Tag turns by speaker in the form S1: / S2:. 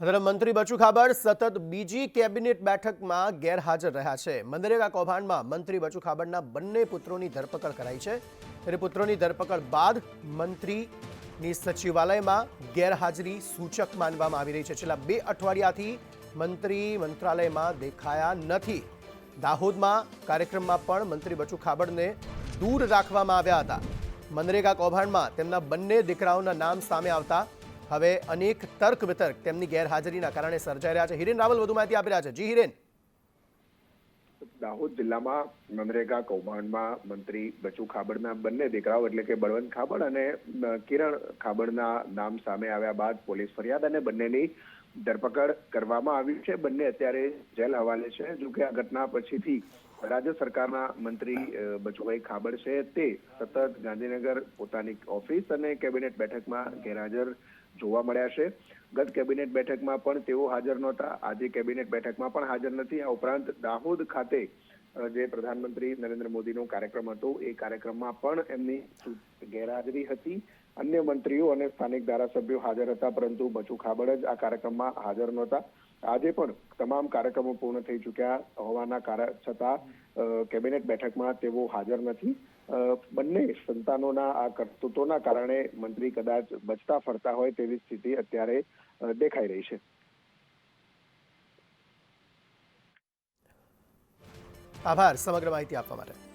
S1: ત્યારે મંત્રી બચુ ખાબડ સતત બીજી કેબિનેટ બેઠકમાં ગેરહાજર રહ્યા છે। મનરેગા કૌભાંડમાં મંત્રી બચુ ખાબડના બંને પુત્રોની ધરપકડ કરાઈ છે। ત્યારે પુત્રોની ધરપકડ બાદ મંત્રીની સચિવાલયમાં ગેરહાજરી સૂચક માનવામાં આવી રહી છે। છેલ્લા 2 અઠવાડિયાથી મંત્રી મંત્રાલયમાં દેખાયા નથી। દાહોદમાં કાર્યક્રમમાં પણ મંત્રી બચુ ખાબડને દૂર રાખવામાં આવ્યા હતા। મનરેગા કૌભાંડમાં તેમના બંને દીકરાઓના નામ સામે આવતા હવે અનેક તર્ક વિતર્ક તેમની ગેરહાજરીના કારણે સર્જાઈ રહ્યા છે। હિરેન રાવલ વધુ માહિતી આપી રહ્યા છે। જી હિરેન।
S2: દાહોદ જિલ્લામાં મનરેગા કૌભાંડમાં મંત્રી બચુ ખાબડના બંને દીકરાઓ એટલે કે બળવંત ખાબડ અને કિરણ ખાબડના નામ સામે આવ્યા બાદ પોલીસ ફરિયાદ અને બંનેની ધરપકડ કરવામાં આવી છે। બંને અત્યારે જેલ હવાલે છે। જો કે આ ઘટના પછીથી રાજ્ય સરકારના મંત્રી બચુભાઈ ખાબડ છે તે સતત ગાંધીનગર પોતાની ઓફિસ અને કેબિનેટ બેઠકમાં ગેરહાજર જોવા મળ્યા છે। ગત કેબિનેટ બેઠકમાં પણ તેઓ હાજર નહોતા। આજે કેબિનેટ બેઠકમાં પણ હાજર નથી। આ ઉપરાંત દાહોદ ખાતે જે પ્રધાનમંત્રી નરેન્દ્ર મોદીનો કાર્યક્રમ હતો એ કાર્યક્રમમાં પણ એમની ગેરહાજરી હતી। અન્ય મંત્રીઓ અને સ્થાનિક ધારાસભ્યો હાજર હતા, પરંતુ બચુ ખાબડ જ આ કાર્યક્રમમાં હાજર નહોતા। આજે પણ તમામ કાર્યક્રમો પૂર્ણ થઈ ચૂક્યા હોવાના છતાં કેબિનેટ બેઠકમાં તેઓ હાજર નથી। બંને સંતાનોના આ કરતૂતોના કારણે મંત્રી કદાચ બચતા ફરતા હોય તેવી સ્થિતિ અત્યારે દેખાઈ રહી છે।
S1: આભાર સમગ્ર માહિતી આપવા માટે।